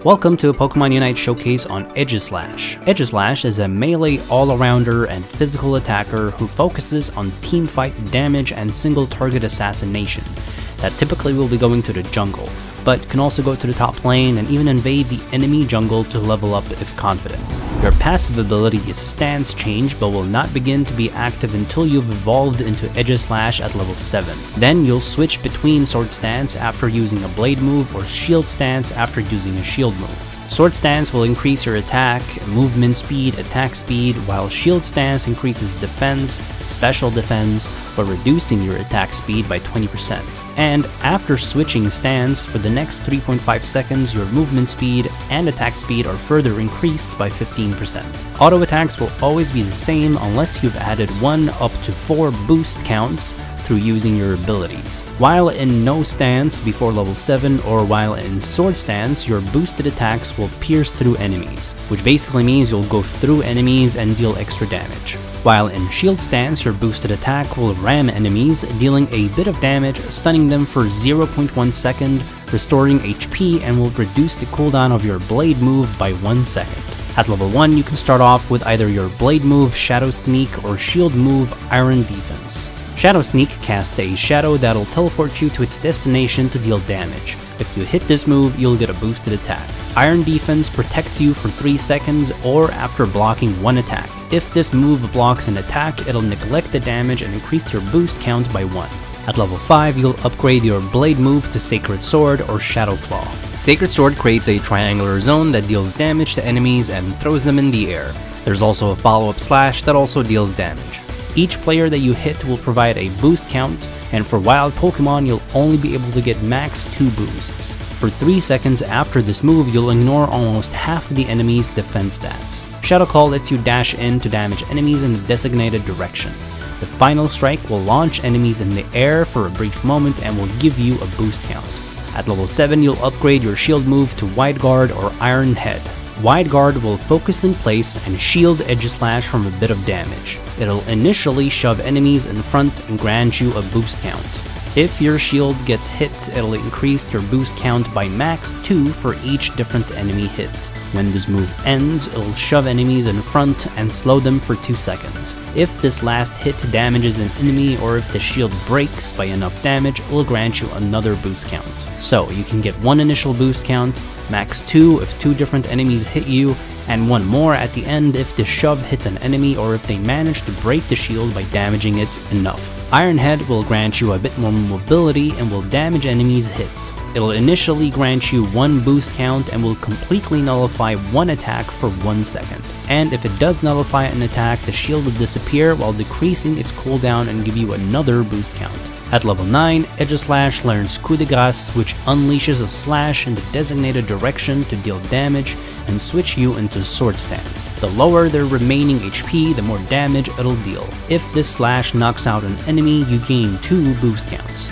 Welcome to a Pokemon Unite showcase on Aegislash. Aegislash is a melee all-arounder and physical attacker who focuses on teamfight damage and single target assassination that typically will be going to the jungle, but can also go to the top lane and even invade the enemy jungle to level up if confident. Your passive ability is Stance Change, but will not begin to be active until you've evolved into Aegislash at level 7. Then you'll switch between Sword Stance after using a Blade move or Shield Stance after using a Shield move. Sword Stance will increase your attack, movement speed, attack speed, while Shield Stance increases defense, special defense, while reducing your attack speed by 20%. And after switching stance, for the next 3.5 seconds, your movement speed and attack speed are further increased by 15%. Auto attacks will always be the same unless you've added 1 up to 4 boost counts through using your abilities. While in no stance before level 7 or while in sword stance, your boosted attacks will pierce through enemies, which basically means you'll go through enemies and deal extra damage. While in shield stance, your boosted attack will ram enemies, dealing a bit of damage, stunning them for 0.1 second, restoring HP, and will reduce the cooldown of your blade move by 1 second. At level 1, you can start off with either your blade move, Shadow Sneak, or shield move, Iron Defense. Shadow Sneak casts a shadow that'll teleport you to its destination to deal damage. If you hit this move, you'll get a boosted attack. Iron Defense protects you for 3 seconds or after blocking 1 attack. If this move blocks an attack, it'll neglect the damage and increase your boost count by 1. At level 5, you'll upgrade your blade move to Sacred Sword or Shadow Claw. Sacred Sword creates a triangular zone that deals damage to enemies and throws them in the air. There's also a follow-up slash that also deals damage. Each player that you hit will provide a boost count, and for wild Pokemon you'll only be able to get max 2 boosts. For 3 seconds after this move, you'll ignore almost half of the enemy's defense stats. Shadow Claw lets you dash in to damage enemies in the designated direction. The final strike will launch enemies in the air for a brief moment and will give you a boost count. At level 7, you'll upgrade your shield move to Wide Guard or Iron Head. Wide Guard will focus in place and shield Aegislash from a bit of damage. It'll initially shove enemies in front and grant you a boost count. If your shield gets hit, it'll increase your boost count by max 2 for each different enemy hit. When this move ends, it'll shove enemies in front and slow them for 2 seconds. If this last hit damages an enemy or if the shield breaks by enough damage, it'll grant you another boost count. So you can get 1 initial boost count, max 2 if 2 different enemies hit you, and 1 more at the end if the shove hits an enemy or if they manage to break the shield by damaging it enough. Iron Head will grant you a bit more mobility and will damage enemies hit. It'll initially grant you 1 boost count and will completely nullify 1 attack for 1 second. And if it does nullify an attack, the shield will disappear while decreasing its cooldown and give you another boost count. At level 9, Aegislash learns Coup de Grace, which unleashes a slash in the designated direction to deal damage and switch you into Sword Stance. The lower their remaining HP, the more damage it'll deal. If this slash knocks out an enemy, you gain 2 boost counts.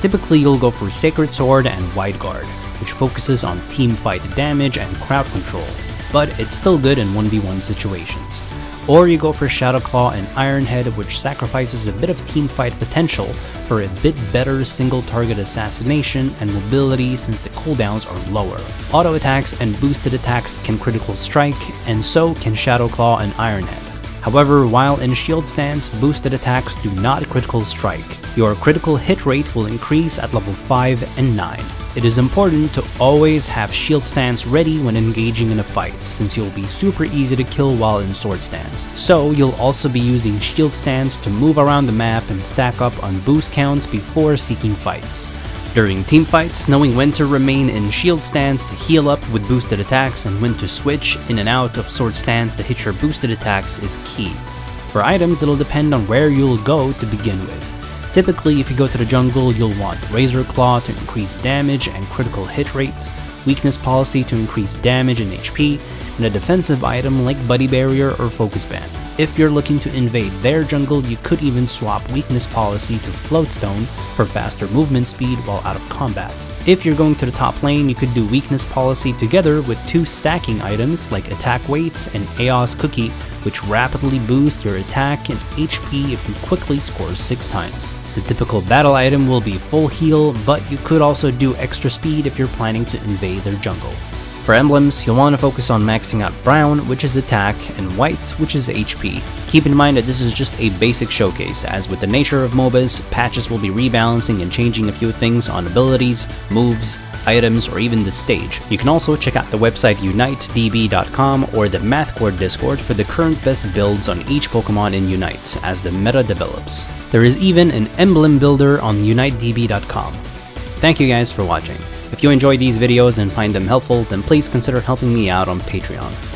Typically, you'll go for Sacred Sword and Wide Guard, which focuses on teamfight damage and crowd control, but it's still good in 1v1 situations. Or you go for Shadow Claw and Iron Head, which sacrifices a bit of teamfight potential for a bit better single target assassination and mobility since the cooldowns are lower. Auto attacks and boosted attacks can critical strike, and so can Shadow Claw and Iron Head. However, while in shield stance, boosted attacks do not critical strike. Your critical hit rate will increase at level 5 and 9. It is important to always have shield stance ready when engaging in a fight, since you'll be super easy to kill while in sword stance. So you'll also be using shield stance to move around the map and stack up on boost counts before seeking fights. During team fights, knowing when to remain in shield stance to heal up with boosted attacks and when to switch in and out of sword stance to hit your boosted attacks is key. For items, it'll depend on where you'll go to begin with. Typically, if you go to the jungle, you'll want Razor Claw to increase damage and critical hit rate, Weakness Policy to increase damage and HP, and a defensive item like Buddy Barrier or Focus Band. If you're looking to invade their jungle, you could even swap Weakness Policy to Float Stone for faster movement speed while out of combat. If you're going to the top lane, you could do Weakness Policy together with 2 stacking items like Attack Weights and Eos Cookie, which rapidly boost your attack and HP if you quickly score 6 times. The typical battle item will be full heal, but you could also do extra speed if you're planning to invade their jungle. For emblems, you'll want to focus on maxing out brown, which is attack, and white, which is HP. Keep in mind that this is just a basic showcase, as with the nature of MOBAs, patches will be rebalancing and changing a few things on abilities, moves, items, or even the stage. You can also check out the website UniteDB.com or the MathCore Discord for the current best builds on each Pokemon in Unite, as the meta develops. There is even an emblem builder on UniteDB.com. Thank you guys for watching. If you enjoy these videos and find them helpful, then please consider helping me out on Patreon.